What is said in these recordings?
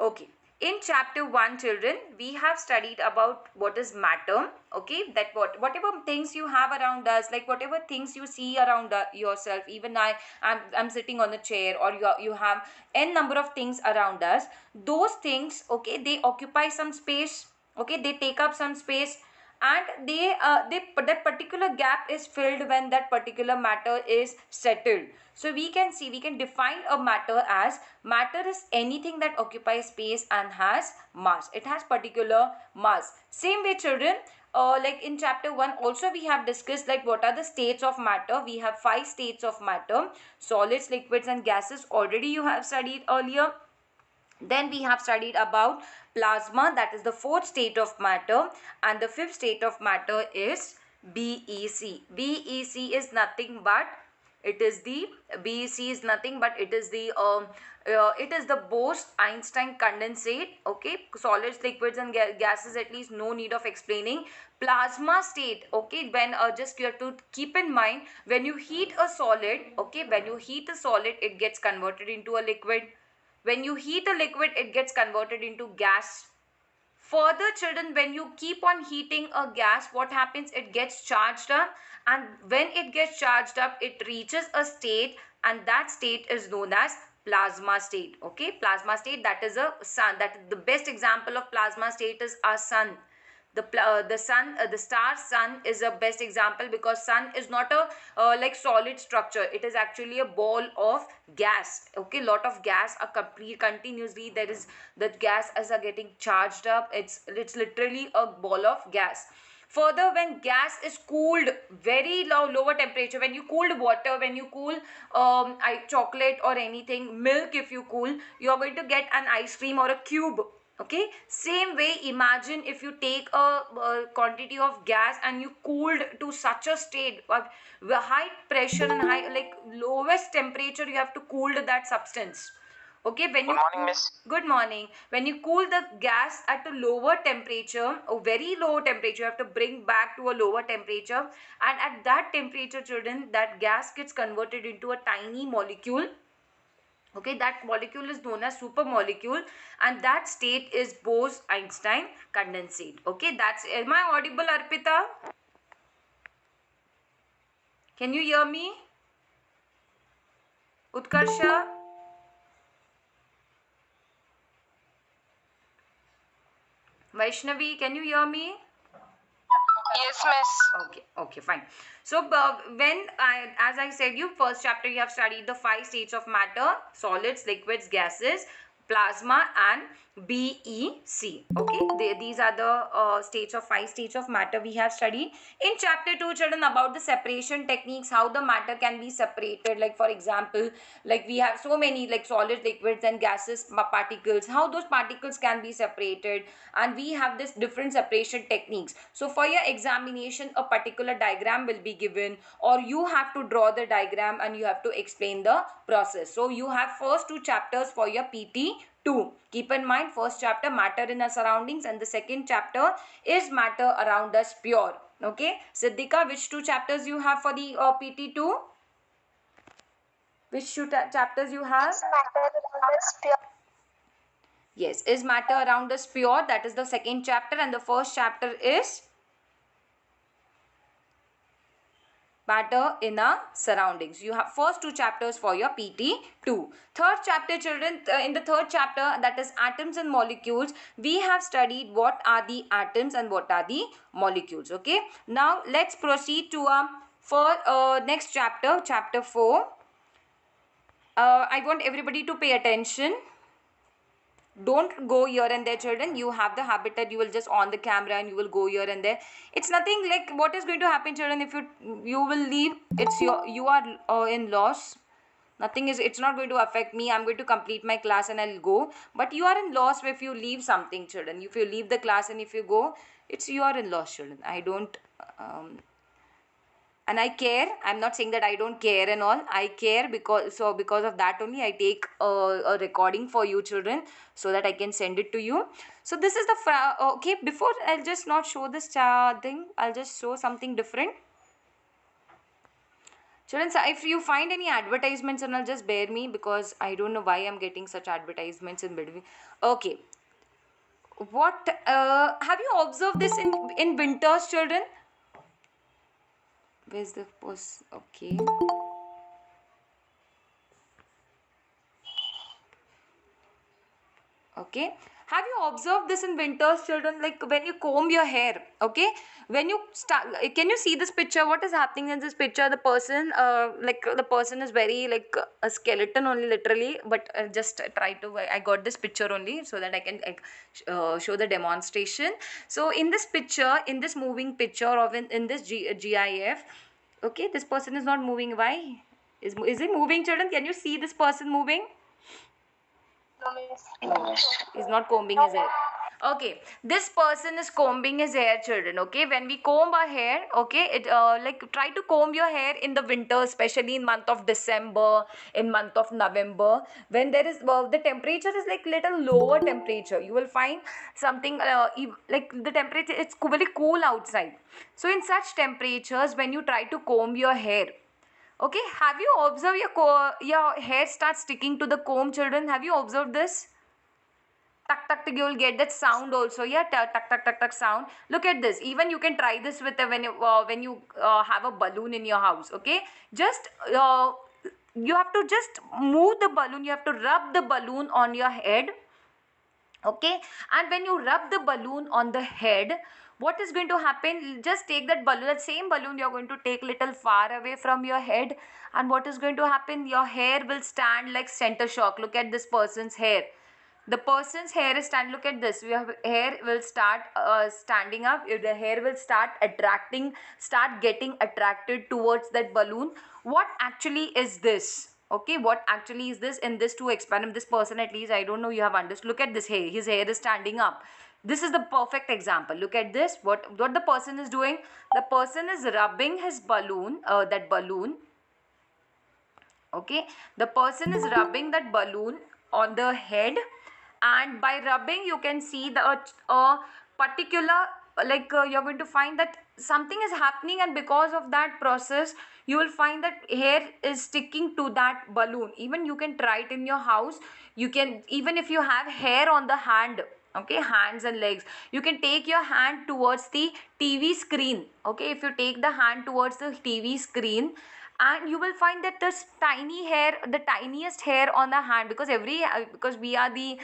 Okay. In chapter 1, children, we have studied about what is matter. Okay, that whatever things you have around us, like whatever things you see around yourself, even I'm sitting on a chair, or you have n number of things around us. Those things, okay, they occupy some space. Okay, they take up some space, and that particular gap is filled when that particular matter is settled. So we can define a matter as, matter is anything that occupies space and has mass. It has particular mass. Same way, children, like in chapter 1 also we have discussed like what are the states of matter. We have 5 states of matter: solids, liquids and gases. Already you have studied earlier. Then we have studied about plasma, that is the fourth state of matter, and the fifth state of matter is BEC. BEC is nothing but it is the BEC is nothing but it is the Bose-Einstein condensate. Okay, solids, liquids and gases, at least no need of explaining. Plasma state, okay, when just you have to keep in mind, when you heat a solid, okay, when you heat a solid, it gets converted into a liquid. When you heat a liquid, it gets converted into gas. Further, children, when you keep on heating a gas, what happens? It gets charged up, and when it gets charged up, it reaches a state, and that state is known as plasma state. Okay, plasma state, that is a sun. That is the best example of plasma state is our sun. The sun, the star sun is a best example, because sun is not a like solid structure. It is actually a ball of gas. Okay, lot of gas are continuously, there is the gas as are getting charged up. It's literally a ball of gas. Further, when gas is cooled very lower temperature, when you cooled water, when you cool chocolate or anything, milk, if you cool, you are going to get an ice cream or a cube. Okay, same way, imagine if you take a quantity of gas and you cooled to such a state of high pressure and high, like lowest temperature, you have to cool that substance. Okay, when Good morning, miss. Good morning. When you cool the gas at a lower temperature, a very low temperature, you have to bring back to a lower temperature, and at that temperature, children, that gas gets converted into a tiny molecule. Okay, that molecule is known as supermolecule, and that state is Bose-Einstein condensate. Okay, that's, am I audible, Arpita? Can you hear me? Utkarsha? Vaishnavi, can you hear me? Yes, miss. Okay, fine. So as I said, you first chapter you have studied the 5 states of matter: solids, liquids, gases, plasma and BEC. Okay, these are the states of 5 states of matter we have studied. In chapter 2, children, about the separation techniques, how the matter can be separated. Like for example, like we have so many like solids, liquids and gases particles, how those particles can be separated, and we have this different separation techniques. So for your examination, a particular diagram will be given, or you have to draw the diagram and you have to explain the process. So you have first 2 chapters for your PT2. Keep in mind, first chapter matter in our surroundings, and the second chapter is matter around us pure. Okay, Siddhika, which 2 chapters you have for the PT2? Which 2 chapters you have? Matter around us pure. Yes, is matter around us pure? That is the second chapter, and the first chapter is matter in our surroundings. You have first 2 chapters for your PT2. Third chapter, children, in the third chapter, that is atoms and molecules, we have studied what are the atoms and what are the molecules. Okay, now let's proceed to next chapter, chapter 4. I want everybody to pay attention. Don't go here and there, children. You have the habit that you will just on the camera and you will go here and there. It's nothing like what is going to happen, children, if you will leave. It's you are in loss. Nothing is, it's not going to affect me. I'm going to complete my class and I'll go. But you are in loss if you leave something, children. If you leave the class and if you go, it's you are in loss, children. I don't and I care. I'm not saying that I don't care and all. I care because of that only I take a recording for you, children, so that I can send it to you. So this is the okay, before I'll just not show this thing, I'll just show something different. Children, so if you find any advertisements, and I'll just bear me because I don't know why I'm getting such advertisements in between. Okay. What have you observed this in winters, children? Where's the post? Okay. Okay, have you observed this in winters, children? Like when you comb your hair, okay, when you start, can you see this picture? What is happening in this picture? The person, the person is very like a skeleton only, literally. But just try to. I got this picture only so that I can show the demonstration. So in this picture, in this moving picture of in this GIF, okay, this person is not moving. Why? Is it moving, children? Can you see this person moving? No, miss. He's not combing his hair. Okay, this person is combing his hair, children. Okay, when we comb our hair, okay, it like try to comb your hair in the winter, especially in month of December, in month of November, when there is the temperature is like little lower temperature. You will find something like the temperature it's very cool outside. So in such temperatures, when you try to comb your hair, okay, have you observed your hair starts sticking to the comb, children? Have you observed this? Tuck tuck tuck, you will get that sound also. Yeah, tuck tuck tuck tuck tuck sound. Look at this. Even you can try this with when you have a balloon in your house. Okay, just you have to just move the balloon. You have to rub the balloon on your head. Okay, and when you rub the balloon on the head, what is going to happen? Just take that balloon, that same balloon you're going to take little far away from your head, and what is going to happen? Your hair will stand like center shock. Look at this person's hair. The person's hair is stand. Look at this. Your hair will start standing up. The hair will start start getting attracted towards that balloon. What actually is this? Okay, what actually is this? In this two experiment, this person, at least I don't know, you have understood. Look at this hair. His hair is standing up. This is the perfect example. Look at this. What the person is doing? The person is rubbing his balloon. That balloon. Okay, the person is rubbing that balloon on the head, and by rubbing you can see the particular you're going to find that something is happening, and because of that process you will find that hair is sticking to that balloon. Even you can try it in your house. You can, even if you have hair on the hand, okay, hands and legs, you can take your hand towards the TV screen. Okay, if you take the hand towards the TV screen, and you will find that this tiny hair, the tiniest hair on the hand, because because we are the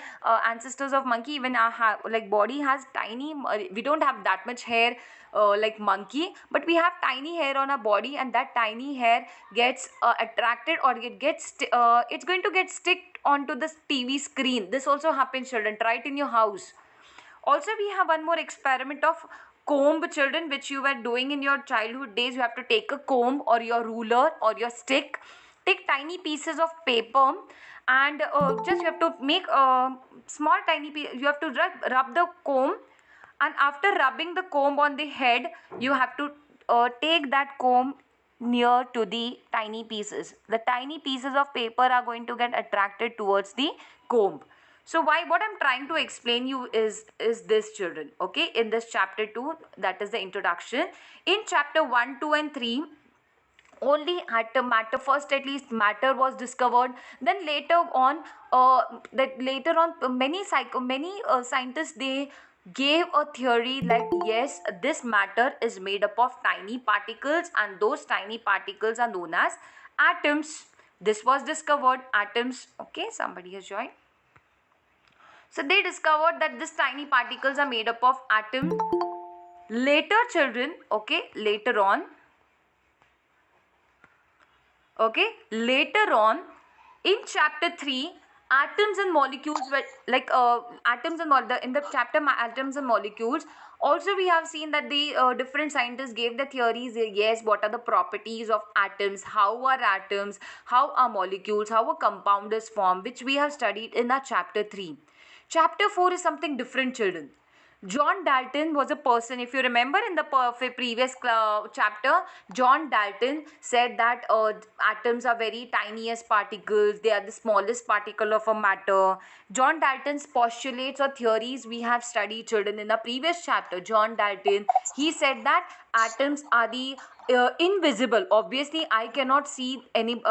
ancestors of monkey, even our like body has tiny, we don't have that much hair like monkey, but we have tiny hair on our body, and that tiny hair gets attracted, or it gets it's going to get sticked onto this TV screen. This also happens, children. Try it in your house. Also, we have one more experiment of comb, children, which you were doing in your childhood days. You have to take a comb or your ruler or your stick, take tiny pieces of paper, and just you have to make a small tiny piece. You have to rub the comb, and after rubbing the comb on the head, you have to take that comb near to the tiny pieces. The tiny pieces of paper are going to get attracted towards the comb. So why, what I'm trying to explain you is this, children. Okay, in this chapter 2, that is the introduction. In chapter 1, 2 and 3, only atom matter, first at least matter was discovered, then later on many scientists, they gave a theory like, yes, this matter is made up of tiny particles, and those tiny particles are known as atoms. This was discovered, atoms. Okay, somebody has joined. So they discovered that these tiny particles are made up of atoms. Later, children, okay, later on, okay, later on in chapter 3, atoms and molecules were like atoms and in the chapter atoms and molecules, also we have seen that the different scientists gave the theories. Yes, what are the properties of atoms, how are atoms, how are molecules, how a compound is formed, which we have studied in our chapter 3. Chapter 4 is something different, children. John Dalton was a person, if you remember in the previous chapter, John Dalton said that atoms are very tiniest particles, they are the smallest particle of a matter. John Dalton's postulates or theories we have studied, children, in the previous chapter. John Dalton, he said that atoms are the invisible. Obviously I cannot see any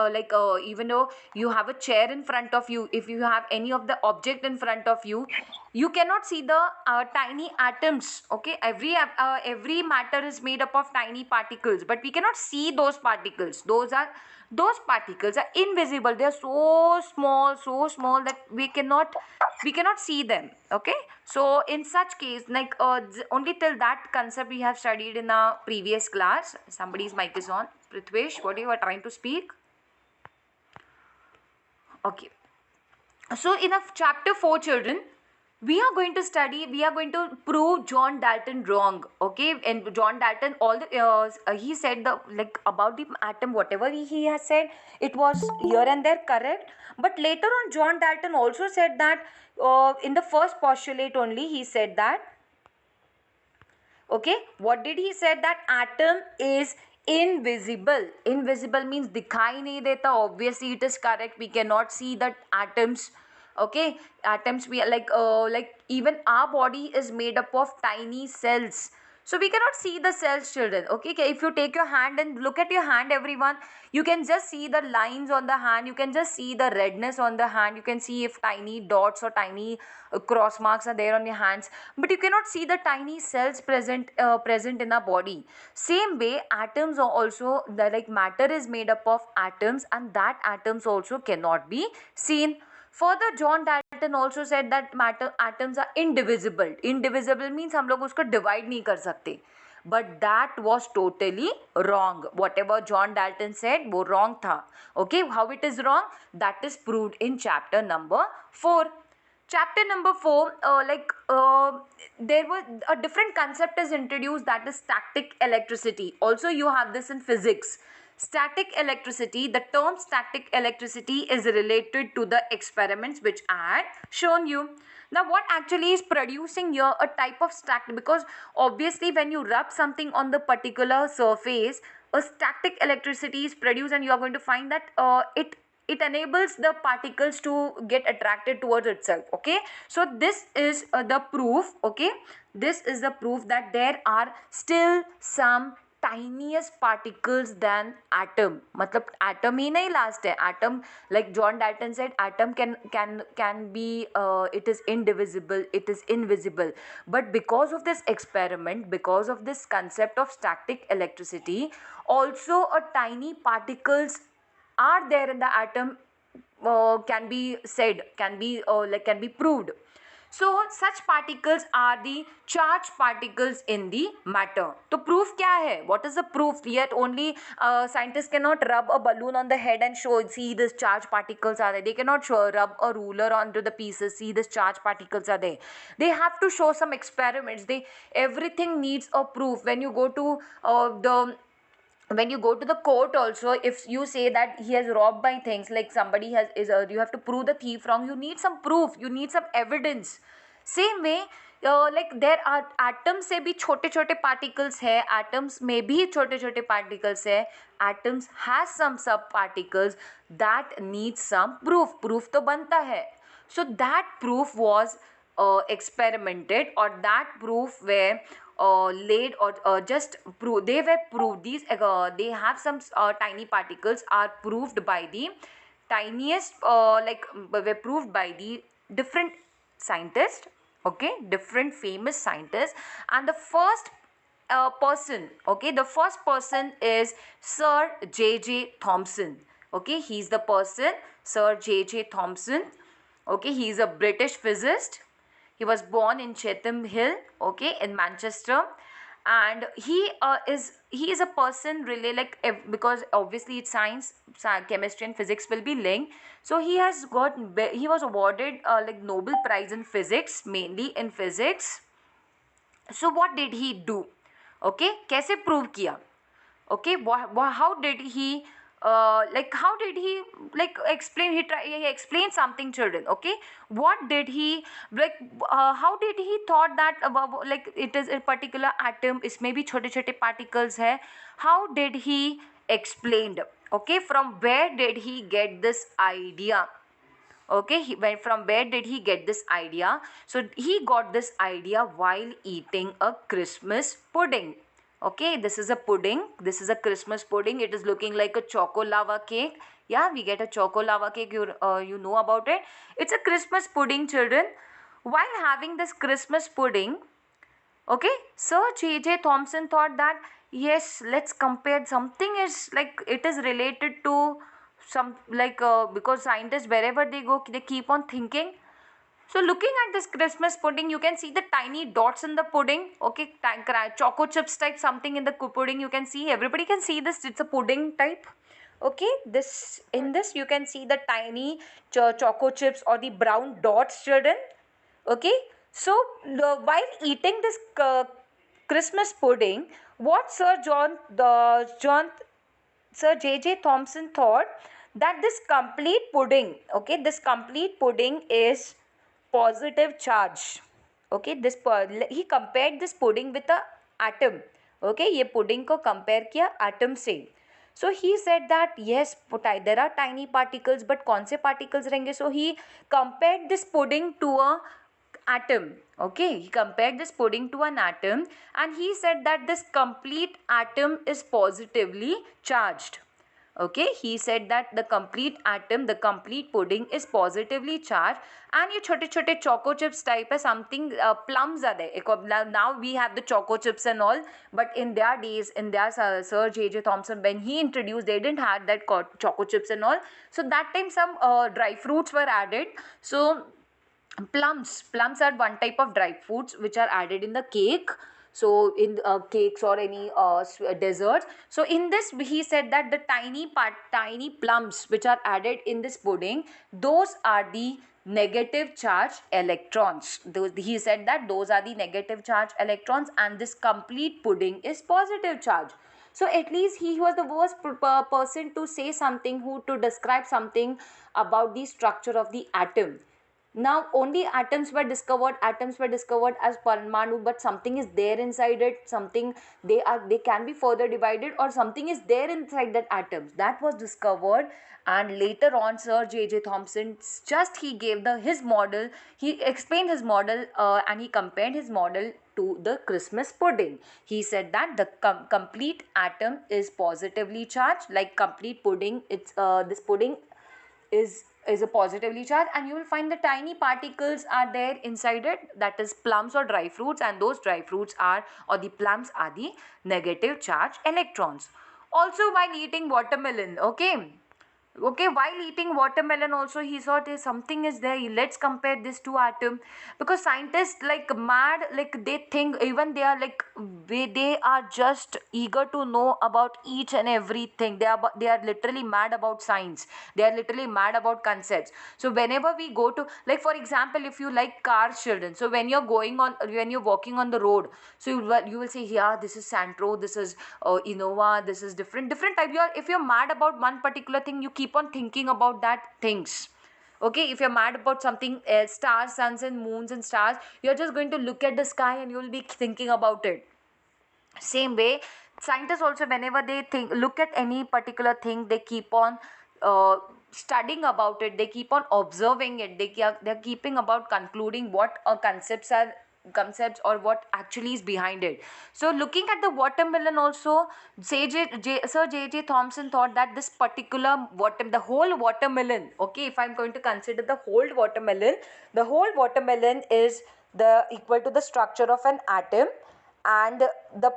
even though you have a chair in front of you, if you have any of the object in front of you, you cannot see the tiny atoms. Okay, every matter is made up of tiny particles, but we cannot see those particles. Those particles are invisible. They are so small that we cannot see them. Okay, so in such case, like only till that concept we have studied in a previous class. Somebody's mic is on. Prithvesh, what you are trying to speak? Okay, so in a chapter 4, children, we are going to prove John Dalton wrong. Okay, and John Dalton, all the he said the like about the atom, whatever he has said, it was here and there correct. But later on, John Dalton also said that in the first postulate only he said that, okay, what did he said, that atom is invisible. Invisible means दिखाई नहीं देता. Obviously it is correct, we cannot see the atoms. Okay, atoms, we are like even our body is made up of tiny cells, so we cannot see the cells, children. Okay, if you take your hand and look at your hand, everyone, you can just see the lines on the hand, you can just see the redness on the hand, you can see if tiny dots or tiny cross marks are there on your hands, but you cannot see the tiny cells present in our body. Same way, atoms are also the like matter is made up of atoms, and that atoms also cannot be seen. Further, John Dalton also said that matter atoms are indivisible. Indivisible means हम लोग उसको divide नहीं कर सकते. But that was totally wrong. Whatever John Dalton said, वो wrong था. Okay, how it is wrong? That is proved in chapter number 4. Chapter number 4, there was a different concept is introduced, that is static electricity. Also, you have this in physics. Static electricity, the term static electricity is related to the experiments which I had shown you. Now, what actually is producing here a type of static, because obviously when you rub something on the particular surface, a static electricity is produced, and you are going to find that it enables the particles to get attracted towards itself. Okay, so this is the proof. Okay, this is the proof that there are still some tiniest particles than atom. मतलब atom ही नहीं last है. Atom, like John Dalton said, atom can be it is indivisible, it is invisible. But because of this experiment, because of this concept of static electricity, also a tiny particles are there in the atom, can be said, can be proved. So such particles are the charged particles in the matter. तो proof क्या है? What is the proof? Yet only scientists cannot rub a balloon on the head and show, see this charged particles are there. They cannot rub a ruler onto the pieces, see this charged particles are there. They have to show some experiments. Everything needs a proof. When you go to the court also, if you say that he has robbed by things, like somebody you have to prove the thief wrong, you need some proof, you need some evidence. Same way, like there are atoms से भी छोटे छोटे particles है, atoms में भी छोटे छोटे particles है, atoms has some sub particles that needs some proof तो बनता है. So that proof was experimented, or that proof were laid, or just prove, they were proved, these they have some tiny particles are proved by the tiniest were proved by the different scientists. Okay, different famous scientists. And the first person is Sir J.J. Thomson. Okay, he's the person, Sir J.J. Thomson. Okay, he is a British physicist. He was born in Chatham Hill, okay, in Manchester, and he is a person really because obviously it's science, chemistry and physics will be linked. So he was awarded like Nobel Prize in physics, mainly in physics. So what did he do? Okay, कैसे prove किया? Okay, how did he explain? He explained something, children. Okay, what did he how did he thought that about, like, it is a particular atom, इसमें भी छोटे छोटे particles है? How did he explained? Okay, from where did he get this idea? Okay, from where did he get this idea? So he got this idea while eating a Christmas pudding. Okay, this is a pudding. This is a Christmas pudding. It is looking like a choco lava cake. Yeah, we get a choco lava cake. You know about it. It's a Christmas pudding, children. While having this Christmas pudding, okay, Sir J.J. Thomson thought that yes, let's compare. Something is like it is related to some like because scientists wherever they go, they keep on thinking. So looking at this Christmas pudding, you can see the tiny dots in the pudding. Okay, choco chips type something in the pudding. You can see, everybody can see this. It's a pudding type. Okay, this in this you can see the tiny choco chips or the brown dots, children. Okay, so while eating this Christmas pudding, what Sir J.J. Thomson thought that this complete pudding, okay, this complete pudding is positive charge. Okay, he compared this pudding with a atom. Okay, ये pudding को compare किया atom से. So he said that yes, there are tiny particles, but कौन से particles रहेंगे? So he compared this pudding to a atom. Okay, he compared this pudding to an atom, and he said that this complete atom is positively charged. Okay, he said that the complete atom, the complete pudding is positively charged, and ये छोटे छोटे choco chips type है, something plums are there. Now we have the choco chips and all, but in their days, in their Sir J.J. Thomson, when he introduced, they didn't have that choco chips and all. So that time some dry fruits were added. So plums are one type of dry fruits which are added in the cake, so in cakes or any desserts. So in this he said that the tiny plums which are added in this pudding, those are the negative charge electrons. He said that those are the negative charge electrons, and this complete pudding is positive charge. So at least he was the worst person to say something, who to describe something about the structure of the atom. Now only atoms were discovered as Parmanu, but something is there inside it, something, they can be further divided, or something is there inside that atoms that was discovered. And later on Sir J.J. Thomson, just he gave his model, he explained his model, and he compared his model to the Christmas pudding. He said that the complete atom is positively charged, like complete pudding, it's this pudding is a positively charged, and you will find the tiny particles are there inside it, that is plums or dry fruits, and those dry fruits are, or the plums are, the negative charge electrons. Also while eating watermelon, okay, while eating watermelon also he thought something is there, let's compare this to atom, because scientists like mad, like they think, even they are like they are just eager to know about each and everything. They are literally mad about science, they are literally mad about concepts. So whenever we go to, like for example, if you like cars, children, so when you're walking on the road, so you will say, yeah, this is Santro, this is Innova, this is different type. If you're mad about one particular thing, you keep on thinking about that things. Okay, if you're mad about something else, stars, suns and moons and stars, you're just going to look at the sky and you'll be thinking about it. Same way, scientists also, whenever they look at any particular thing, they keep on studying about it, they keep on observing it, they're keeping about concluding what concepts or what actually is behind it. So looking at the watermelon also, Sir J.J. Thomson thought that this particular the whole watermelon, okay, if I'm going to consider the whole watermelon is the equal to the structure of an atom. And the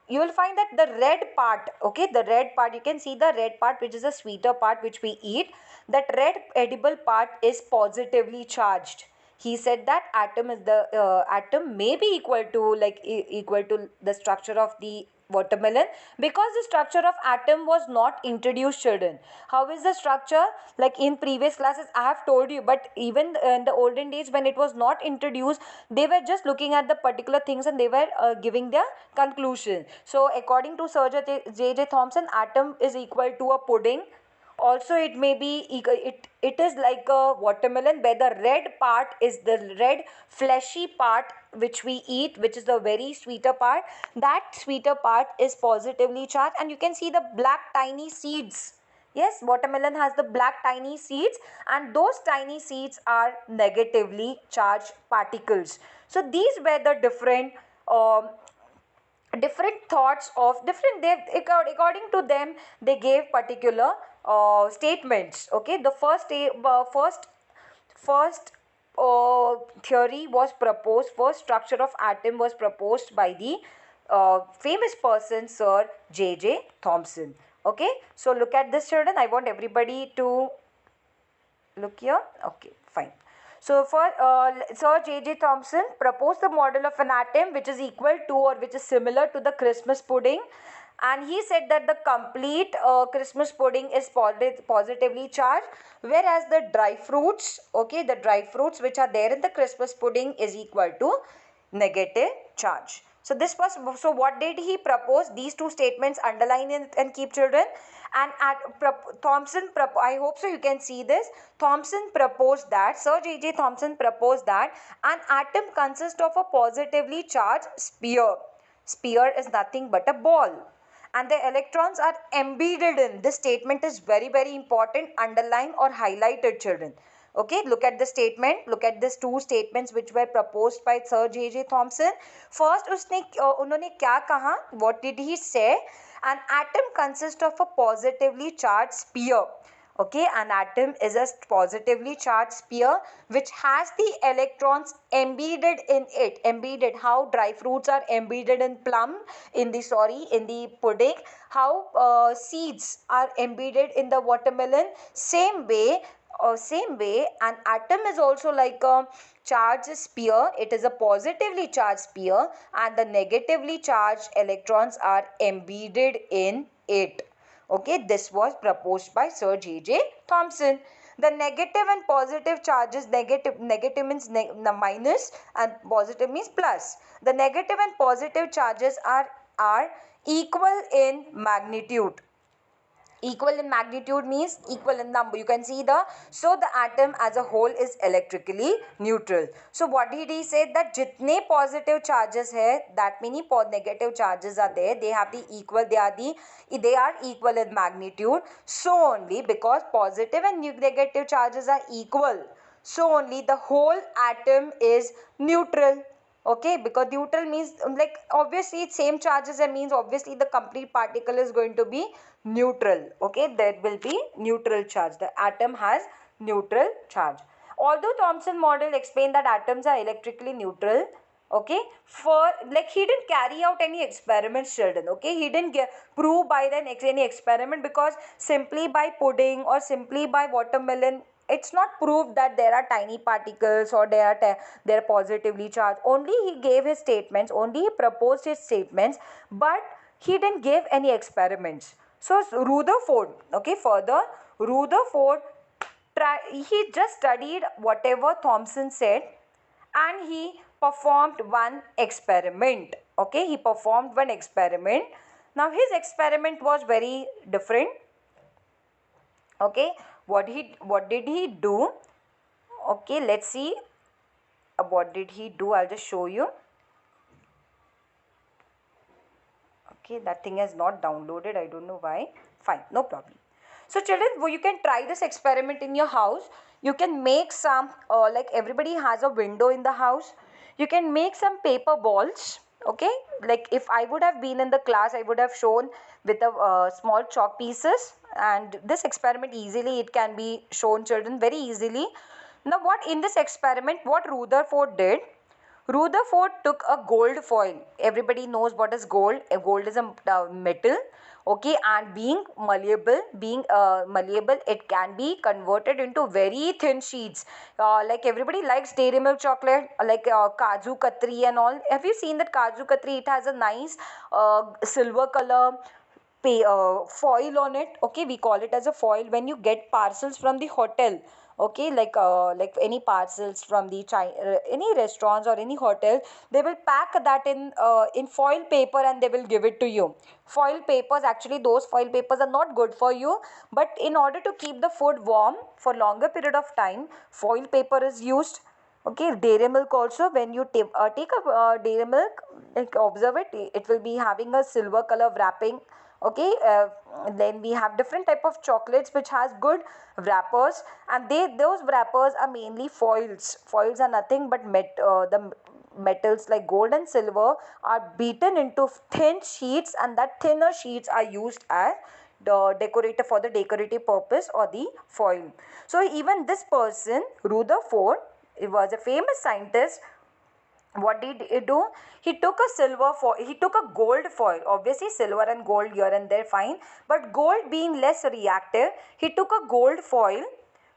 you will find that the red part, okay, the red part, you can see the red part, which is a sweeter part which we eat, that red edible part is positively charged. He said that atom may be equal to equal to the structure of the watermelon, because the structure of atom was not introduced, children. How is the structure? Like in previous classes I have told you, but even in the olden days when it was not introduced, they were just looking at the particular things and they were giving their conclusion. So according to Sir J.J. Thomson, atom is equal to a pudding. Also it may be it is like a watermelon, where the red part is the red fleshy part which we eat, which is the very sweeter part. That sweeter part is positively charged, and you can see the black tiny seeds. Yes, watermelon has the black tiny seeds, and those tiny seeds are negatively charged particles. So these were the different different thoughts of different, they according to them they gave particular statements. Okay, the first theory was proposed, first structure of atom was proposed by the famous person Sir J.J. Thomson. Okay, so look at this, children. I want everybody to look here. Okay, fine. So for Sir J.J. Thomson proposed the model of an atom which is equal to or which is similar to the Christmas pudding, and he said that the complete Christmas pudding is positively charged, whereas the dry fruits, okay, the dry fruits which are there in the Christmas pudding is equal to negative charge. So this was, so what did he propose? These two statements underline and keep, children. And I hope so you can see this. Thomson proposed that, Sir J.J. Thomson proposed that an atom consists of a positively charged sphere. Sphere is nothing but a ball, and the electrons are embedded in. This statement is very, very important. Underline or highlighted, children. Okay, look at the statement. Look at these two statements which were proposed by Sir J.J. Thomson. First, उन्होंने क्या कहा? What did he say? An atom consists of a positively charged sphere. Okay, an atom is a positively charged sphere which has the electrons embedded in it. Embedded, how dry fruits are embedded in in the pudding, how seeds are embedded in the watermelon. Same way, an atom is also like a charged sphere. It is a positively charged sphere, and the negatively charged electrons are embedded in it. Okay, this was proposed by Sir J.J. Thomson. The negative and positive charges, negative means minus and positive means plus. The negative and positive charges are equal in magnitude. Equal in magnitude means equal in number. You can see so the atom as a whole is electrically neutral. So what did he say? That jitne positive charges hai, that many negative charges are there, they have the equal, they are equal in magnitude. So only because positive and negative charges are equal, so only the whole atom is neutral. Okay, because neutral means like obviously it's same charges, and means obviously the complete particle is going to be neutral. Okay, there will be neutral charge. The atom has neutral charge. Although Thomson model explained that atoms are electrically neutral, okay, for like he didn't carry out any experiments, children. Okay, he didn't prove by any experiment, because simply by pudding or simply by watermelon, it's not proved that there are tiny particles or they are positively charged. Only he gave his statements, only he proposed his statements, but he didn't give any experiments. So Rutherford, okay, further Rutherford he just studied whatever Thomson said, and he performed one experiment. Okay, he performed one experiment. Now his experiment was very different. Okay, what did he do? Okay, let's see what did he do. I'll just show you. Okay, that thing has not downloaded, I don't know why. Fine, no problem. So children, you can try this experiment in your house. You can make some like everybody has a window in the house. You can make some paper balls. Okay, like if I would have been in the class, I would have shown with a small chalk pieces, and this experiment easily it can be shown, children, very easily. Now what in this experiment, what Rutherford did, Rutherford took a gold foil. Everybody knows what is gold. Gold is a metal. Okay, and being malleable, it can be converted into very thin sheets. Like everybody likes dairy milk chocolate, like kaju katri and all. Have you seen that kaju katri? It has a nice silver color foil on it. Okay, we call it as a foil when you get parcels from the hotel. Okay, like any parcels from the any restaurants or any hotel, they will pack that in foil paper and they will give it to you. Foil papers, actually those foil papers are not good for you, but in order to keep the food warm for longer period of time, foil paper is used. Okay, dairy milk also, when you take a dairy milk, like observe it, it will be having a silver color wrapping. Okay, then we have different type of chocolates which has good wrappers, and those wrappers are mainly foils. Foils are nothing but metals like gold and silver are beaten into thin sheets, and that thinner sheets are used as the decorator for the decorative purpose or the foil. So even this person, Rutherford, he was a famous scientist. What did he do? He took a silver foil, he took a gold foil. Obviously silver and gold here and there, fine, but gold being less reactive, he took a gold foil.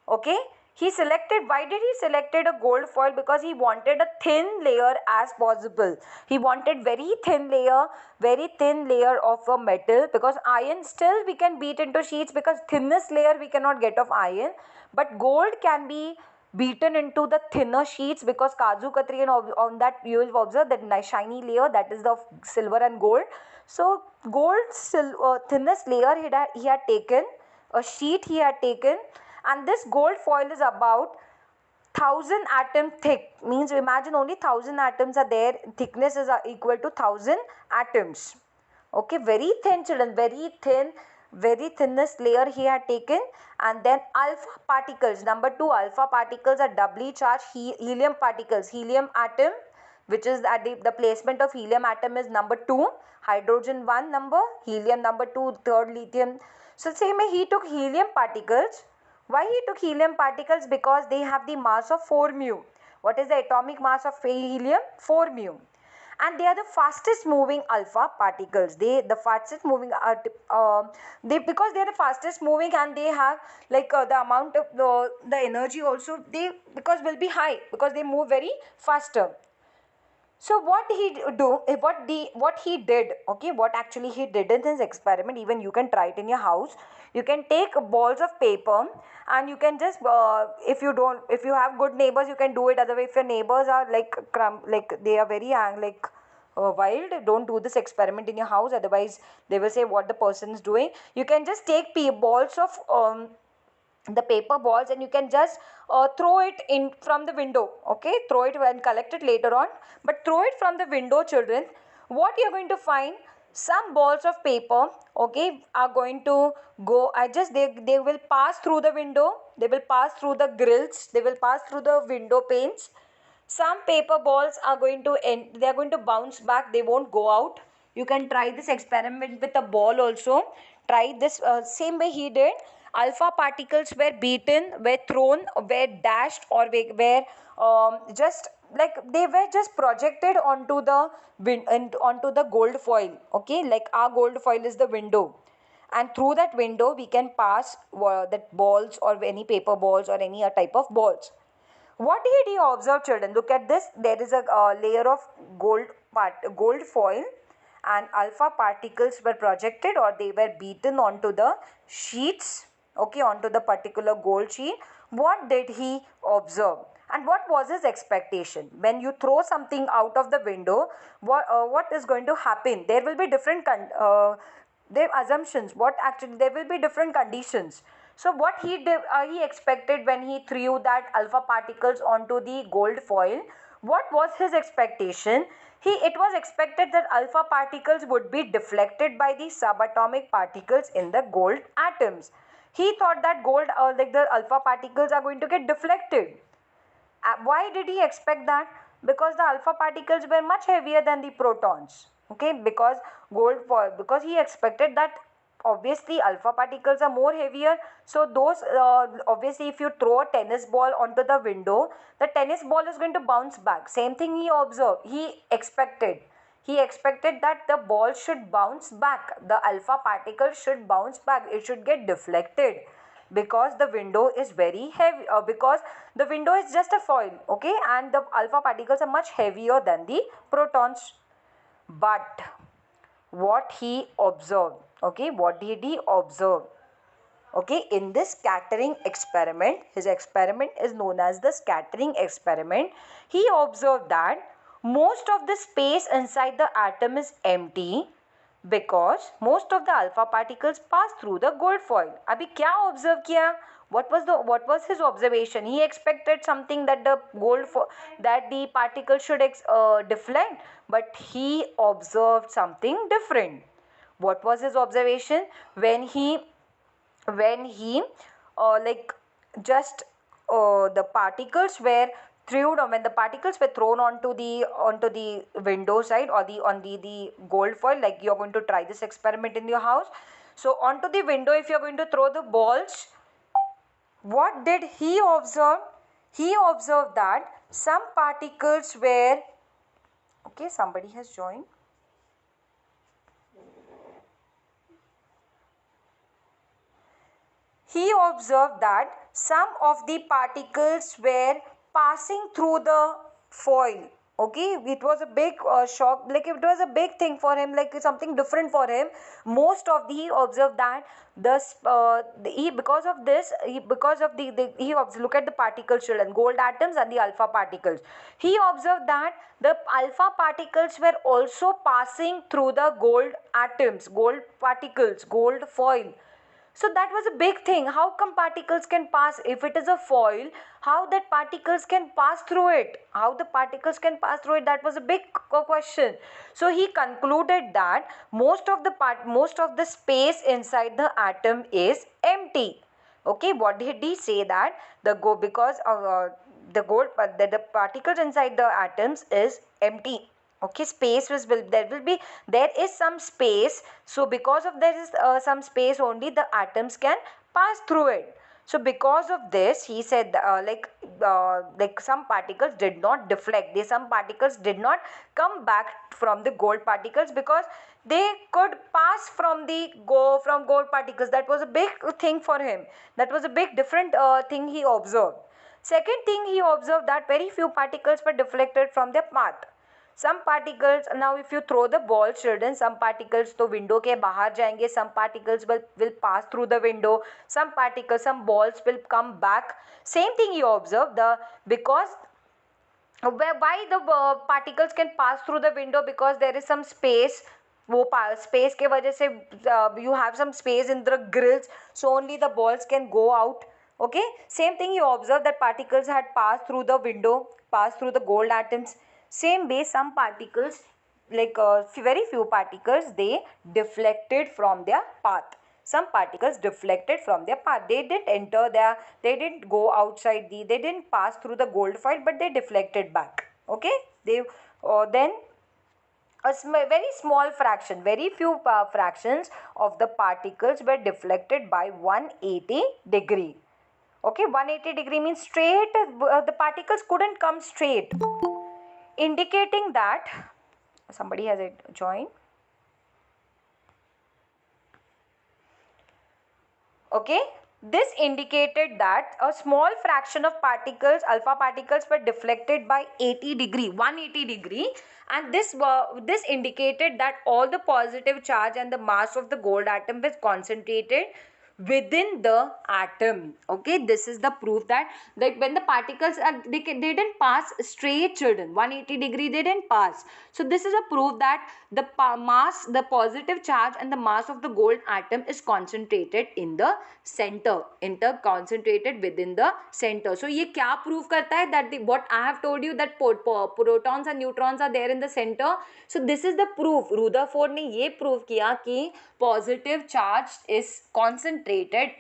Okay, he selected, why did he selected a gold foil? Because he wanted a thin layer as possible. He wanted very thin layer of a metal, because iron still we can beat into sheets, because thinnest layer we cannot get of iron, but gold can be beaten into the thinner sheets, because Kaju Katri, and on that you will observe that nice shiny layer, that is the silver and gold. So thinnest layer he had taken, a sheet he had taken, and this gold foil is about 1000 atom thick. Means imagine only 1000 atoms are there, thickness is equal to 1000 atoms. Okay, very thin children, very thin, very thinnest layer he had taken. And then alpha particles, number 2, alpha particles are doubly charged helium particles. Helium atom, which is at the placement of helium atom is number 2, hydrogen 1 number, helium number 2, third lithium. So same way he took helium particles. Why he took helium particles? Because they have the mass of 4 mu. What is the atomic mass of helium? 4 mu. And they are the fastest moving alpha particles. The fastest moving because they are the fastest moving, and they have like the amount of the energy also, they because will be high, because they move very faster. So what he did, okay, what actually he did in his experiment, even you can try it in your house. You can take balls of paper, and you can just if you have good neighbors, you can do it. Otherwise, if your neighbors are like they are very wild, don't do this experiment in your house. Otherwise, they will say what the person is doing. You can just take balls of the paper balls, and you can just throw it in from the window. Okay, throw it and collect it later on, but throw it from the window, children. What you're going to find, some balls of paper, okay, are going to go, they will pass through the window, they will pass through the grills, they will pass through the window panes. Some paper balls are going to end, they are going to bounce back, they won't go out. You can try this experiment with a ball also. Try this same way he did. Alpha particles were beaten, were thrown, were dashed, or were just like they were just projected onto the onto the gold foil. Okay, like our gold foil is the window, and through that window we can pass that balls or any paper balls or any type of balls. What did he observe, children? Look at this. There is a layer of gold foil, and alpha particles were projected, or they were beaten onto the sheets, okay, onto the particular gold sheet. What did he observe? And what was his expectation? When you throw something out of the window, what is going to happen? There will be different their assumptions. What actually, there will be different conditions. So what he did, he expected when he threw that alpha particles onto the gold foil. What was his expectation? It was expected that alpha particles would be deflected by the subatomic particles in the gold atoms. He thought that like the alpha particles are going to get deflected. Why did he expect that? Because the alpha particles were much heavier than the protons. Okay, because because he expected that obviously alpha particles are more heavier. So those obviously if you throw a tennis ball onto the window, the tennis ball is going to bounce back. Same thing he observed. He expected that the ball should bounce back. The alpha particle should bounce back. It should get deflected, because the window is very heavy, because the window is just a foil, okay, and the alpha particles are much heavier than the protons. But what he observed, okay, what did he observe? Okay, in this scattering experiment, his experiment is known as the scattering experiment. He observed that most of the space inside the atom is empty, because most of the alpha particles pass through the gold foil. अभी क्या observe किया? What was his observation? He expected something that the particle should deflect, but he observed something different. What was his observation? When he like just the particles were threw down, when the particles were thrown onto the window side, or the gold foil, like you're going to try this experiment in your house. So onto the window, if you're going to throw the balls, what did he observe? He observed that some particles were, okay, somebody has joined. He observed that some of the particles were passing through the foil. Okay, it was a big shock, like it was a big thing for him, like something different for him. Most of the, he observed that he, because of this, because of he observed, look at the particles, children, gold atoms and the alpha particles. He observed that the alpha particles were also passing through the gold atoms, gold particles, gold foil. So that was a big thing. How come particles can pass? If it is a foil, how that particles can pass through it? How the particles can pass through it? That was a big question. So he concluded that most of the space inside the atom is empty. Okay, what did he say? That because of the particles inside the atoms is empty. Okay, space there is some space. So because of there is some space, only the atoms can pass through it. So because of this, he said like some particles did not deflect. Some particles did not come back from the gold particles, because they could pass from gold particles. That was a big thing for him. That was a big different thing he observed. Second thing he observed, that very few particles were deflected from their path. Some particles, now if you throw the ball, children, some particles तो window के बाहर जाएंगे, some particles will pass through the window, some particles, some balls will come back. Same thing you observe, because why the particles can pass through the window, because there is some space. वो space के वजह से you have some space in the grills, so only the balls can go out. Okay, same thing you observe, that particles had passed through the window, passed through the gold atoms. Same way, some particles, like very few particles, they deflected from their path. Some particles deflected from their path. They didn't go outside they didn't pass through the gold foil, but they deflected back. Okay, then a very small fraction, very few fractions of the particles were deflected by 180 degree. Okay, 180 degree means straight, the particles couldn't come straight, indicating that somebody has joined. Okay, this indicated that a small fraction of particles, alpha particles, were deflected by 80 degree, 180 degree, and this indicated that all the positive charge and the mass of the gold atom was concentrated within the atom. Okay, this is the proof that when the particles are, they didn't pass straight, children, 180 degree they didn't pass. So this is a proof that the mass, the positive charge and the mass of the gold atom is concentrated in the center, concentrated within the center. So ये क्या prove करता है? That what I have told you, that protons and neutrons are there in the center. So this is the proof. Rutherford ने ये prove किया कि positive charge is concentrated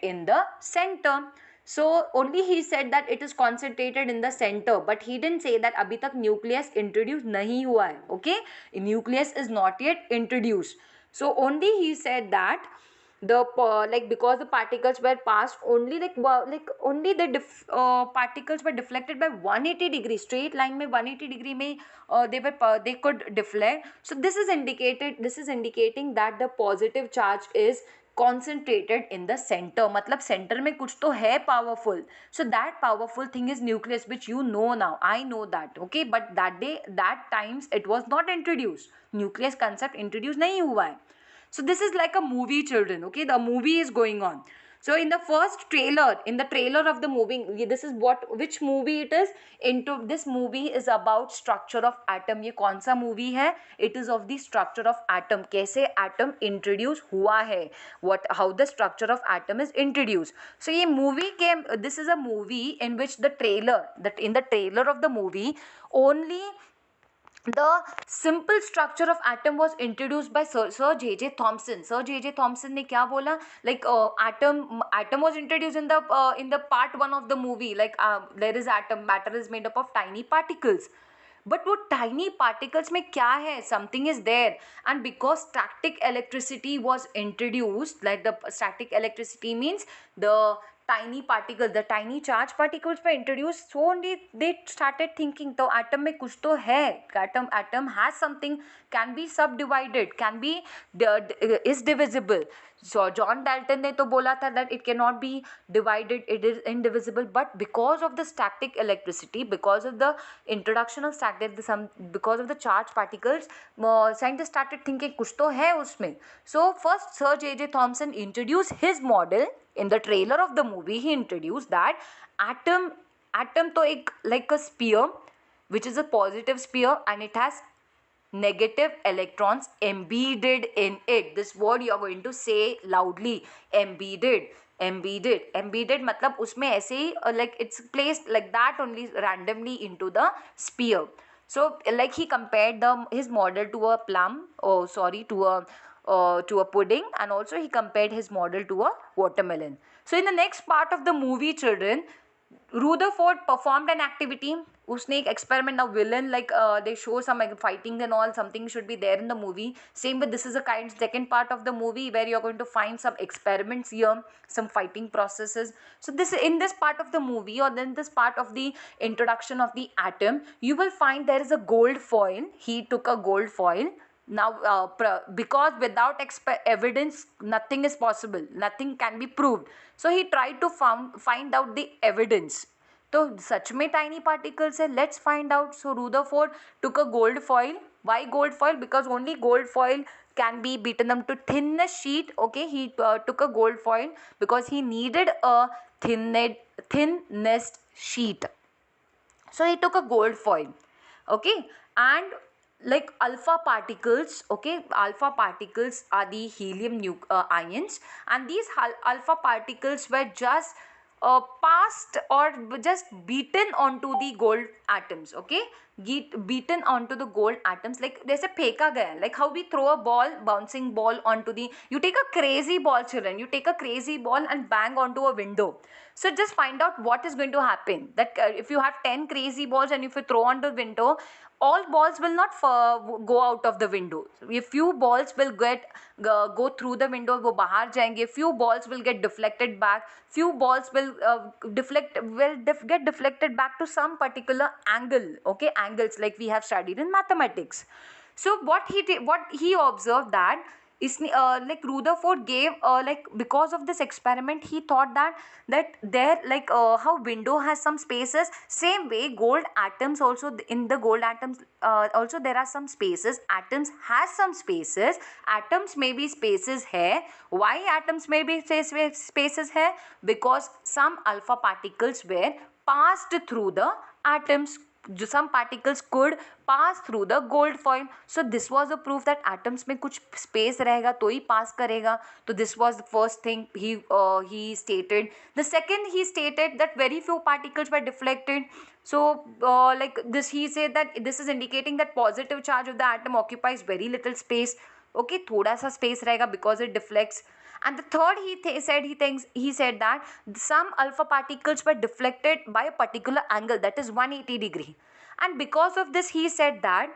in the center. So only he said that it is concentrated in the center, but he didn't say that अभी तक nucleus introduce नहीं हुआ है. Okay, nucleus is not yet introduced. So only he said that because the particles were passed only only the particles were deflected by 180 degree, straight line में 180 degree में they could deflect. So this is indicating that the positive charge is concentrated in the center. मतलब center में कुछ तो है powerful. So that powerful thing is nucleus, which you know now. I know that. Okay, but that times it was not introduced. Nucleus concept introduced नहीं हुआ है. So this is like a movie, children. Okay, the movie is going on. So in the trailer of the movie, this is which movie it is. Into this movie is about structure of atom. ये कौन सा movie है? It is of the structure of atom. कैसे atom introduce हुआ है? How the structure of atom is introduced. So ये movie this is a movie in which in the trailer of the movie, only the simple structure of atom was introduced by Sir J.J. Thomson. Sir J.J. Thomson ने क्या बोला? Like atom was introduced in the part one of the movie. Like there is atom, matter is made up of tiny particles. But वो tiny particles में क्या है? Something is there. And because static electricity was introduced, like the static electricity means the tiny particles, the tiny charge particles were introduced, so only they started thinking तो atom में कुछ तो है, atom has something, can be subdivided, can be is divisible. So John Dalton ने तो बोला था that it cannot be divided, it is indivisible, but because of the static electricity, because of the introduction of static, because of the charged particles, scientists started thinking कुछ तो है उसमें. So first Sir J.J. Thomson introduced his model. In the trailer of the movie, he introduced that atom तो एक like a sphere, which is a positive sphere, and it has negative electrons embedded in it. This word you are going to say loudly, embedded. Embedded मतलब उसमें ऐसे ही like it's placed like that only randomly into the sphere. So like he compared his model to a plum, to a pudding, and also he compared his model to a watermelon. So in the next part of the movie, children, Rutherford performed an activity. उसने एक experiment, now villain, like they show some like, fighting and all, something should be there in the movie. Same with this is a kind second part of the movie where you're going to find some experiments here, some fighting processes. So this in this part of the movie, or then this part of the introduction of the atom, you will find there is a gold foil. He took a gold foil. Now because without evidence nothing is possible, nothing can be proved, so he tried to find out the evidence. तो सच में tiny particles है, let's find out. So Rutherford took a gold foil. Why gold foil? Because only gold foil can be beaten up to thinnest sheet. Okay, he took a gold foil because he needed a thinnest sheet. So he took a gold foil. Okay, and like alpha particles, okay, alpha particles are the helium ions, and these alpha particles were just passed or just beaten onto the gold atoms. Okay, beaten onto the gold atoms, like जैसे फेंका गया, like how we throw a ball, bouncing ball onto the, you take a crazy ball, children, you take a crazy ball and bang onto a window. So just find out what is going to happen, that if you have 10 crazy balls and if you throw on the window, all balls will not go out of the window. A few balls will go through the window, वो बाहर जाएंगे. Few balls will get deflected back. Few balls will get deflected back to some particular angle. Okay, angles like we have studied in mathematics. So what he observed that is like Rutherford gave like because of this experiment he thought that there like how window has some spaces, same way gold atoms also, in the gold atoms also there are some spaces, atoms has some spaces, atoms may be spaces hai. Why atoms may be spaces hai? Because some alpha particles were passed through the atoms, some particles could pass through the gold foil. So this was a proof that atoms में कुछ space रहेगा तो ही pass करेगा. So this was the first thing he stated. The second, he stated that very few particles were deflected. So like this, he said that this is indicating that positive charge of the atom occupies very little space. Okay, थोड़ा सा space रहेगा because it deflects. And the third, he said that some alpha particles were deflected by a particular angle, that is 180 degree. And because of this, he said that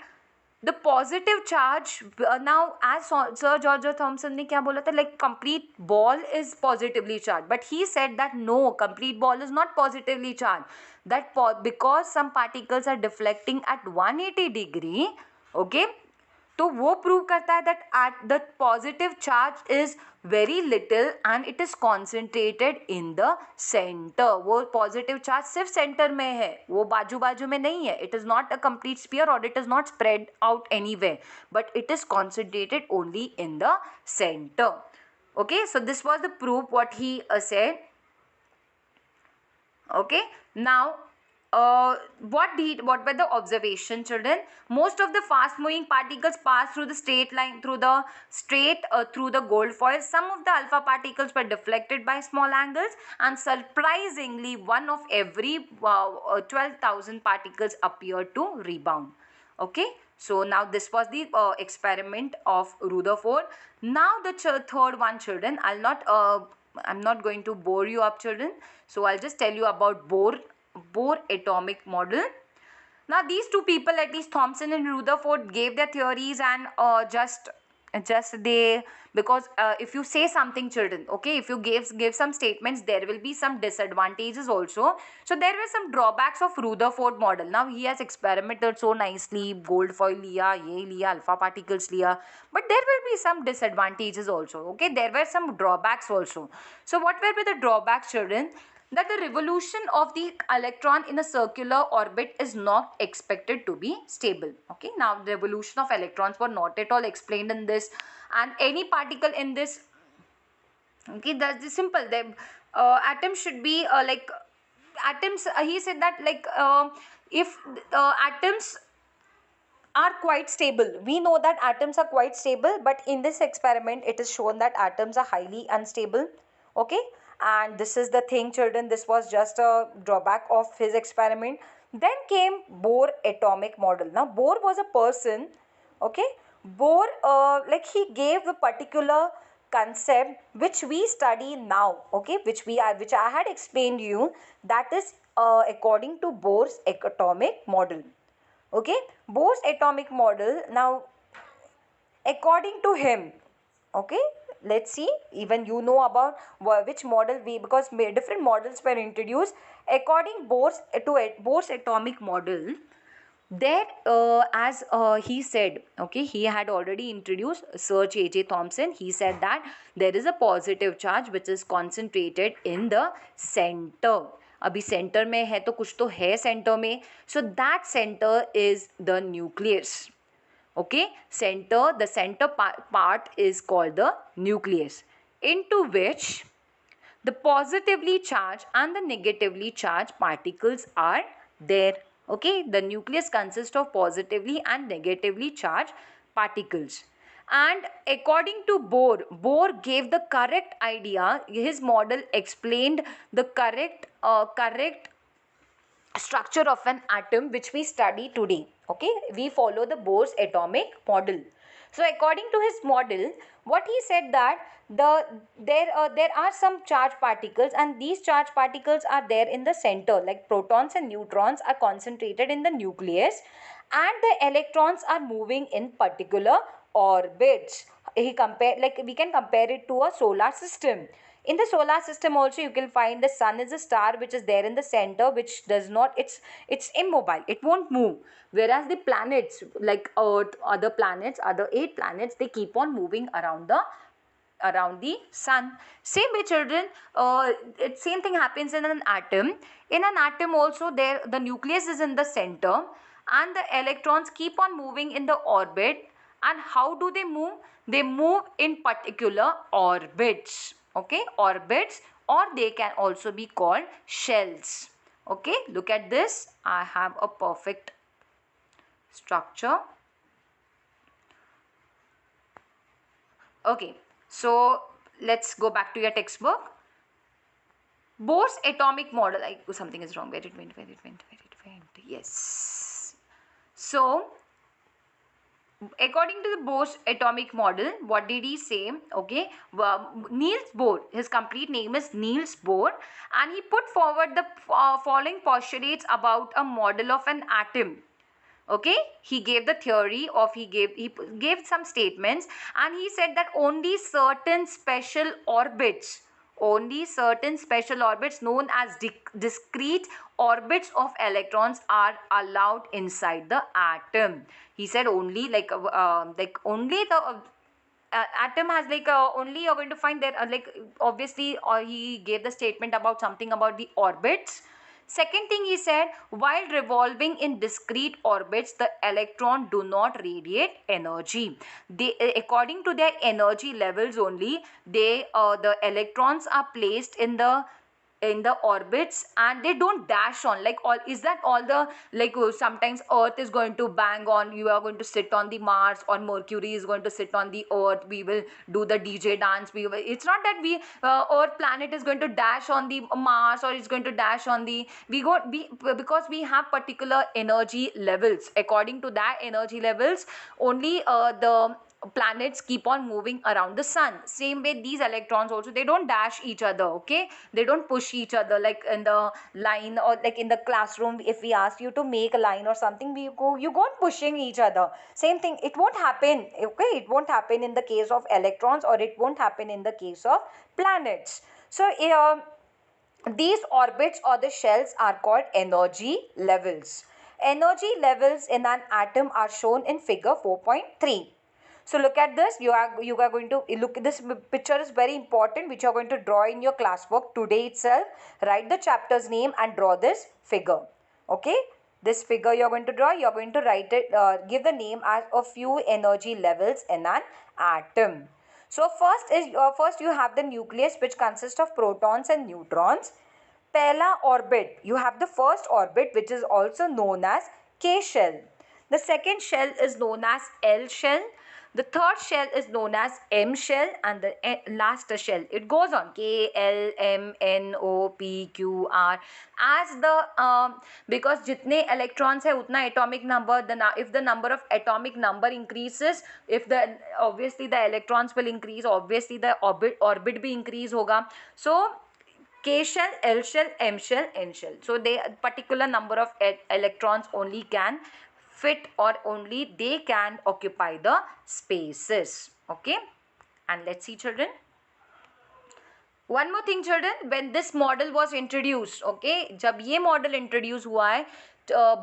the positive charge, now as Sir George Thomson ने क्या बोला था, like complete ball is positively charged, but he said that no, complete ball is not positively charged, that because some particles are deflecting at 180 degree. Okay, तो वो prove करता है that at the positive charge is very little and it is concentrated in the centre. वो positive charge सिर्फ centre में है, वो बाजू बाजू में नहीं है. It is not a complete sphere और it is not spread out anywhere, but it is concentrated only in the centre. Okay, so this was the proof what he said. Okay, now what were the observation, children? Most of the fast moving particles pass through the straight line, through the gold foil. Some of the alpha particles were deflected by small angles, and surprisingly one of every 12,000 particles appeared to rebound. Okay, so now this was the experiment of Rutherford. Now the third one, children. I'm not going to bore you up, children. So I'll just tell you about Bohr atomic model. Now these two people, at least Thomson and Rutherford, gave their theories, and just they, because if you say something, children, okay, if you give some statements, there will be some disadvantages also. So there were some drawbacks of Rutherford model. Now he has experimented so nicely, gold foil liya, ye liya, alpha particles liya, but there will be some disadvantages also. Okay, there were some drawbacks also. So what were the drawbacks, children? That the revolution of the electron in a circular orbit is not expected to be stable. Okay, now the revolution of electrons were not at all explained in this, and any particle in this, okay, that's the simple. The atoms should be atoms. He said that if atoms are quite stable. We know that atoms are quite stable, but in this experiment, it is shown that atoms are highly unstable. Okay, and this is the thing, children. This was just a drawback of his experiment. Then came Bohr atomic model. Now, Bohr was a person. Okay, Bohr, he gave the particular concept which we study now. Okay, which I had explained you. That is according to Bohr's atomic model. Okay, Bohr's atomic model. Now, according to him, okay, let's see, even you know about which model we, because different models were introduced according Bohr's atomic model. There, as he said, okay, he had already introduced Sir J.J. Thomson. He said that there is a positive charge which is concentrated in the center. अभी centre में है तो कुछ तो है centre में. So that center is the nucleus. Okay, the center part is called the nucleus, into which the positively charged and the negatively charged particles are there. Okay, the nucleus consists of positively and negatively charged particles. And according to Bohr gave the correct idea. His model explained the correct structure of an atom which we study today. Okay, we follow the Bohr's atomic model. So according to his model, what he said that there are some charged particles, and these charged particles are there in the center, like protons and neutrons are concentrated in the nucleus, and the electrons are moving in particular orbits. He compare, like we can compare it to a solar system. In the solar system also, you can find the sun is a star which is there in the center, which does not, it's immobile, it won't move. Whereas the planets like Earth, other 8 planets, they keep on moving around the sun. Same way, children, same thing happens in an atom. In an atom also, there the nucleus is in the center, and the electrons keep on moving in the orbit. And how do they move? They move in particular orbits. Okay, orbits, or they can also be called shells. Okay, look at this. I have a perfect structure. Okay, so let's go back to your textbook. Bohr's atomic model. Something is wrong. Where it went. Yes. So according to the Bohr's atomic model, what did he say? Okay, Niels Bohr, his complete name is Niels Bohr, and he put forward the following postulates about a model of an atom. Okay, he gave the theory of, he gave some statements, and he said that only certain special orbits known as discrete orbits of electrons are allowed inside the atom. He said only only the atom has only you're going to find there obviously, or he gave the statement about something about the orbits. Second thing he said, while revolving in discrete orbits, the electron do not radiate energy. They, according to their energy levels only, the electrons are placed in the in the orbits, and they don't dash on, like, all is that all the, like, sometimes earth is going to bang on, you are going to sit on the Mars, or Mercury is going to sit on the earth, we will do the DJ dance, we will, it's not that we earth planet is going to dash on the Mars, or it's going to dash on the, we because we have particular energy levels. According to that energy levels only, the planets keep on moving around the sun. Same way these electrons also, they don't dash each other, okay, they don't push each other, like in the line, or like in the classroom, if we ask you to make a line or something, you go on pushing each other. Same thing, it won't happen, okay, it won't happen in the case of electrons, or it won't happen in the case of planets. So these orbits or the shells are called energy levels. Energy levels in an atom are shown in figure 4.3. So look at this. You are going to look. This picture is very important, which you are going to draw in your classwork today itself. Write the chapter's name and draw this figure. Okay. This figure you are going to draw. You are going to write it. Give the name as a few energy levels in an atom. So first you have the nucleus, which consists of protons and neutrons. Pehla orbit, you have the first orbit, which is also known as K shell. The second shell is known as L shell. The third shell is known as M shell, and the last shell, it goes on K, L, M, N, O, P, Q, R. As the because jitne electrons hai utna atomic number, if the number of atomic number increases, if the obviously the electrons will increase, obviously the orbit bhi increase hoga. So K shell, L shell, M shell, N shell. So they particular number of electrons only can fit, or only they can occupy the spaces. Okay. And let's see, children. One more thing, children, when this model was introduced, okay, जब ये model introduce हुआ है,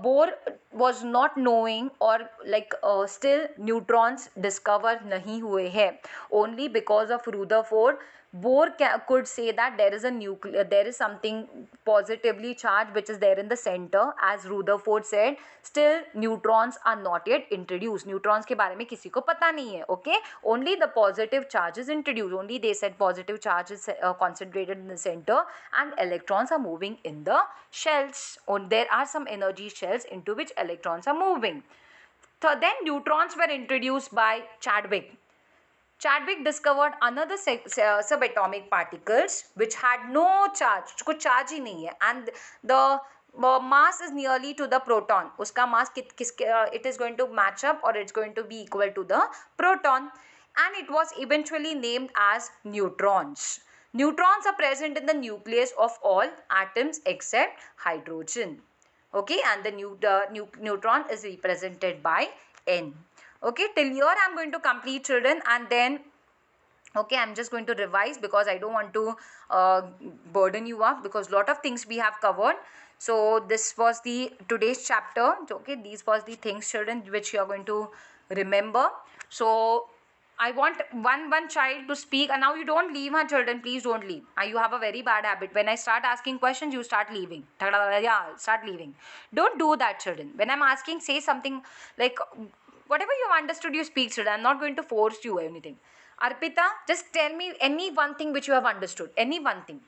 Bohr was not knowing, or like still neutrons discover नहीं हुए हैं. Only because of Rutherford, Bohr could say that there is a nuclear, there is something positively charged which is there in the center, as Rutherford said. Still neutrons are not yet introduced. Neutrons के बारे में किसी को पता नहीं है. Okay, only the positive charge is introduced. Only they said positive charge is concentrated in the center, and electrons are moving in the shells. There are some energy shells into which electrons are moving. So then neutrons were introduced by Chadwick. Chadwick discovered another subatomic particles which had no charge, उसको charge ही नहीं है, and the mass is nearly to the proton. उसका mass it is going to match up, or it's going to be equal to the proton, and it was eventually named as neutrons. Neutrons are present in the nucleus of all atoms except hydrogen. Okay, and the neutron is represented by N. Okay, till here I am going to complete, children, and then okay, I am just going to revise because I don't want to burden you up, because lot of things we have covered. So this was the today's chapter. Okay, these was the things, children, which you are going to remember. So I want one child to speak, and now you don't leave, huh, children, please don't leave. You have a very bad habit. When I start asking questions, you start leaving. Yeah, start leaving. Don't do that, children. When I'm asking, say something like whatever you have understood, you speak, children. I'm not going to force you or anything. Arpita, just tell me any one thing which you have understood. Any one thing.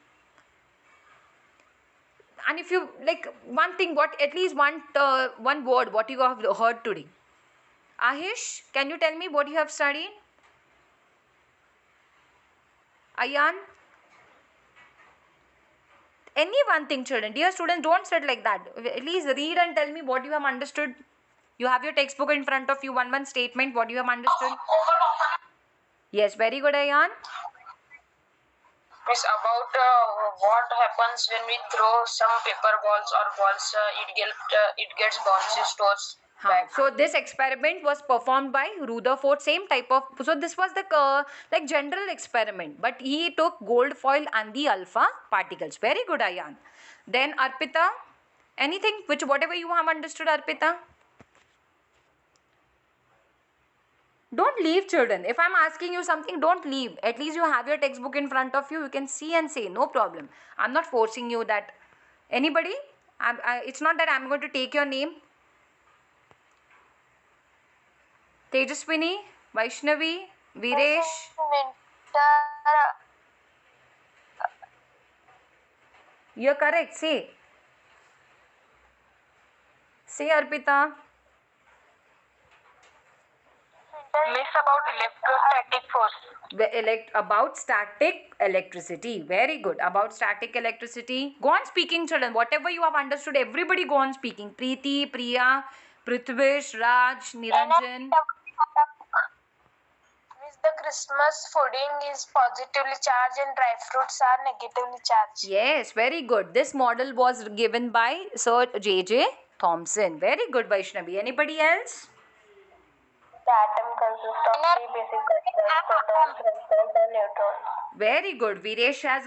And if you like one thing, what at least one word, what you have heard today. Ahish, can you tell me what you have studied? Ayan? Any one thing, children. Dear students, don't sit like that. At least read and tell me what you have understood. You have your textbook in front of you. One statement, what you have understood. Yes, very good, Ayan. It's about what happens when we throw some paper balls or balls. It gets bounces towards back. So this experiment was performed by Rutherford. Same type of. So this was the like general experiment, but he took gold foil and the alpha particles. Very good, Ayan. Then Arpita, anything which whatever you have understood, Arpita. Don't leave, children. If I'm asking you something, don't leave. At least you have your textbook in front of you. You can see and say, no problem. I'm not forcing you that. Anybody? It's not that I'm going to take your name. Tejaswini, Vaishnavi, Viresh. You're correct. Say. Say, Arpita. Miss about electrostatic force. About static electricity. Very good. About static electricity. Go on speaking, children. Whatever you have understood, everybody go on speaking. Preeti, Priya, Prithvish, Raj, Niranjan. Miss, the Christmas pudding is positively charged and dry fruits are negatively charged. Yes, very good. This model was given by Sir J.J. Thomson. Very good, Vaishnavi. Anybody else? The atom consists of three basic particles, protons, electrons, and neutrons. Very good. Viresh has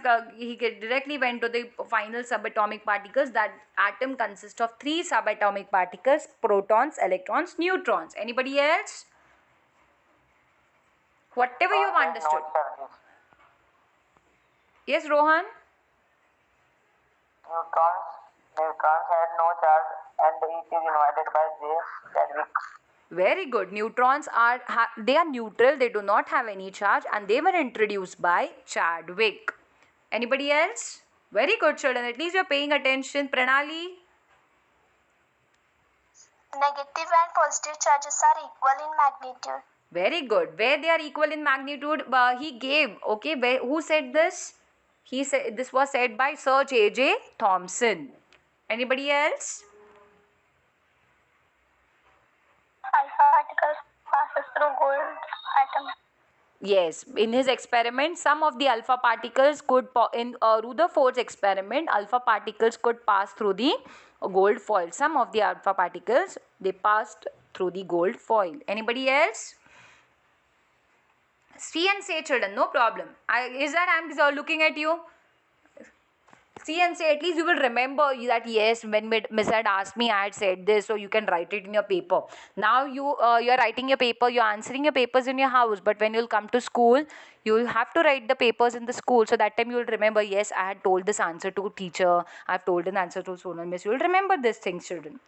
directly went to the final subatomic particles. That atom consists of three subatomic particles: protons, electrons, neutrons. Anybody else? Whatever you have understood. Yes, Rohan. Neutrons had no charge and it is invited by J. Chadwick. Very good. Neutrons are they are neutral. They do not have any charge, and they were introduced by Chadwick. Anybody else? Very good, children. At least you're paying attention. Pranali. Negative and positive charges are equal in magnitude. Very good. Where they are equal in magnitude, he gave. Okay, who said this? He said this was said by Sir J.J. Thomson. Anybody else? Alpha particles passes through gold atom. Yes, in his experiment, some of the alpha particles could, in Rutherford's experiment, alpha particles could pass through the gold foil. Some of the alpha particles, they passed through the gold foil. Anybody else? See and say, children, no problem. Is that I'm looking at you? See and say, at least you will remember that yes, when Miss had asked me, I had said this, so you can write it in your paper. Now you're writing your paper, you're answering your papers in your house, but when you'll come to school, you'll have to write the papers in the school. So that time you'll remember, yes, I had told this answer to teacher, I've told an answer to Sonal Miss. You'll remember these things, children.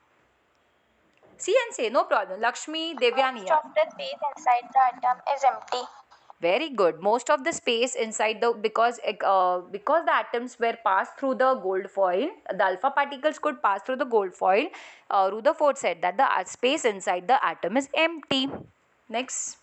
See and say, no problem. Lakshmi, Devyani. Most of the space inside the atom is empty. Very good. Most of the space inside because the atoms were passed through the gold foil, the alpha particles could pass through the gold foil. Rutherford said that the space inside the atom is empty. Next.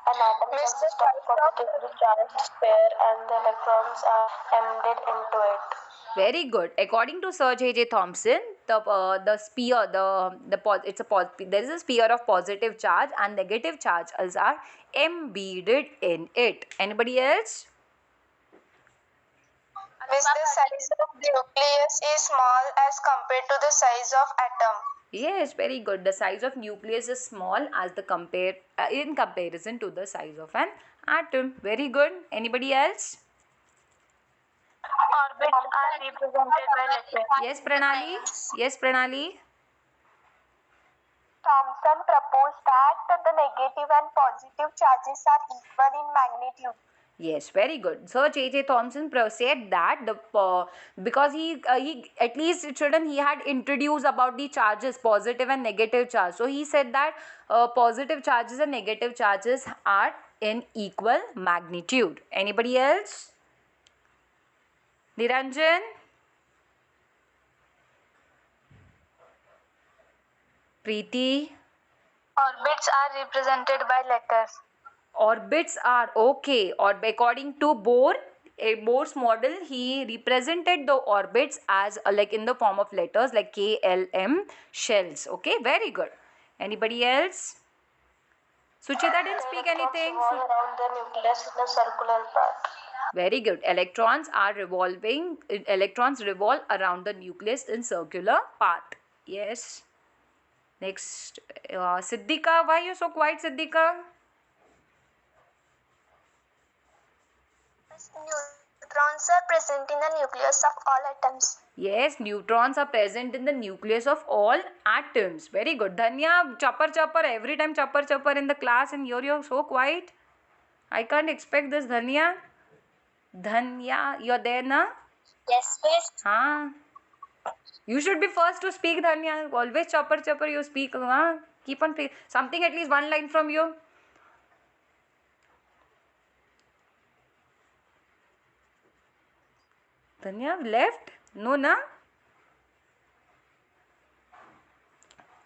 An atom consists of positively charged pair and the electrons are embedded into it. Very good. According to Sir J.J. Thomson, the sphere, there is a sphere of positive charge and negative charges are embedded in it. Anybody else? Miss, the size of the nucleus is small as compared to the size of atom. Yes, very good. The size of nucleus is small as in comparison to the size of an atom. Very good. Anybody else? Orbits are represented by letters. Yes, Pranali. Yes, Pranali. Thomson proposed that the negative and positive charges are equal in magnitude. Yes, very good. Sir J.J. Thomson said that because he at least children he had introduced about the charges, positive and negative charge. So he said that positive charges and negative charges are in equal magnitude. Anybody else? Niranjan? Preeti? Orbits are represented by letters. Orbits are okay. Or according to Bohr, Bohr's model, he represented the orbits as like in the form of letters like K, L, M, shells. Okay, very good. Anybody else? Suchita didn't speak anything. Around the nucleus in a circular path. Very good. Electrons revolve around the nucleus in circular path. Yes. Next, Siddhika. Why are you so quiet, Siddhika? Neutrons are present in the nucleus of all atoms. Yes, neutrons are present in the nucleus of all atoms. Very good. Dhanya, chapper, every time chapper in the class and you're so quiet. I can't expect this, Dhanya. Dhanya, you're there, na? Yes, miss. Huh? You should be first to speak, Dhanya. Always chapper, you speak. Huh? Keep on something, at least one line from you. Tanya left? No, na?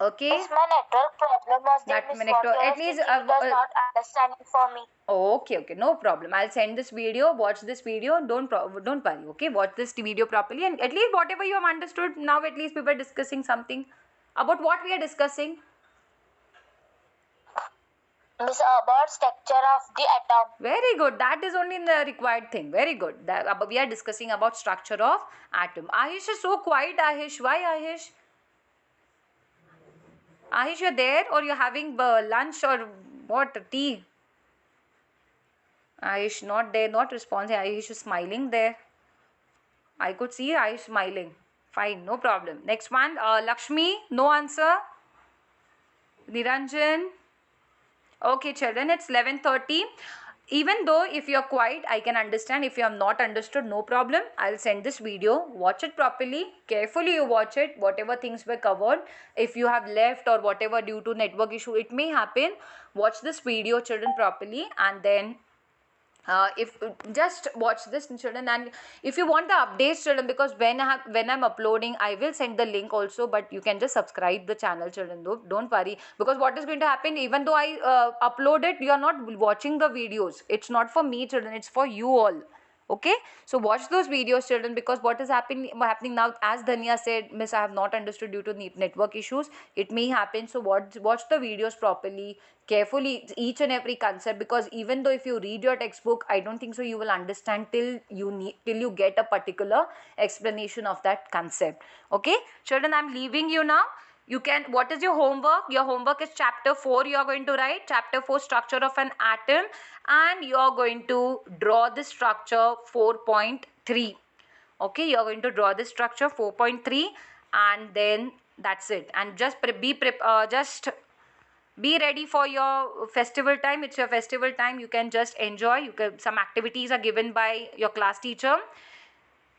Okay. It's my network problem was there, That Miss, network, what you at are least speaking, it was not understanding for me. okay, okay, no problem. I'll send this video. Watch this video. Don't worry. Okay, watch this video properly, and at least whatever you have understood now, at least we were discussing something about what we are discussing. Miss, about structure of the atom. Very good. That is only the required thing. Very good. We are discussing about structure of atom. Ahish is so quiet. Ahish, why Ahish? Ahish, you're there or you're having lunch or what? Tea? Ahish not there, not responding. Ahish is smiling there. I could see Ahish smiling. Fine, no problem. Next one, Lakshmi, no answer. Niranjan. Okay, children, it's 11:30. Even though if you're quiet, I can understand. If you have not understood, no problem. I'll send this video. Watch it properly. Carefully you watch it. Whatever things were covered. If you have left or whatever due to network issue, it may happen. Watch this video, children, properly, and then if just watch this, children, and if you want the updates, children, because when I'm uploading, I will send the link also, but you can just subscribe the channel, children. Don't worry, because what is going to happen, even though I upload it, you are not watching the videos. It's not for me, children, it's for you all. Okay, so watch those videos, children, because what is happening now, as Dhania said, Miss, I have not understood due to network issues, it may happen. So watch the videos properly, carefully, each and every concept, because even though if you read your textbook, I don't think so you will understand till you get a particular explanation of that concept. Okay, children, I'm leaving you now. You can, what is your homework? Your homework is chapter 4. You are going to write chapter 4, structure of an atom, and you are going to draw the structure 4.3. Okay, you are going to draw the structure 4.3, and then that's it. And just be ready for your festival time. It's your festival time. You can just enjoy. Some activities are given by your class teacher.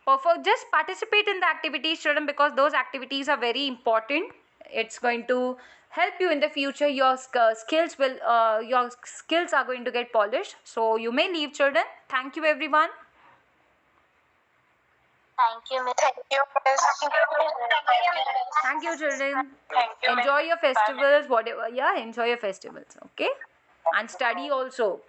Perfect. Just participate in the activities, children, because those activities are very important. It's going to help you in the future. Your skills are going to get polished. So you may leave, children. Thank you, everyone. Thank you, Miss. Thank you, Miss. Thank you, children. Thank you, Miss. Enjoy your Bye, Miss. festivals, whatever. Yeah, enjoy your festivals. Okay, and study also.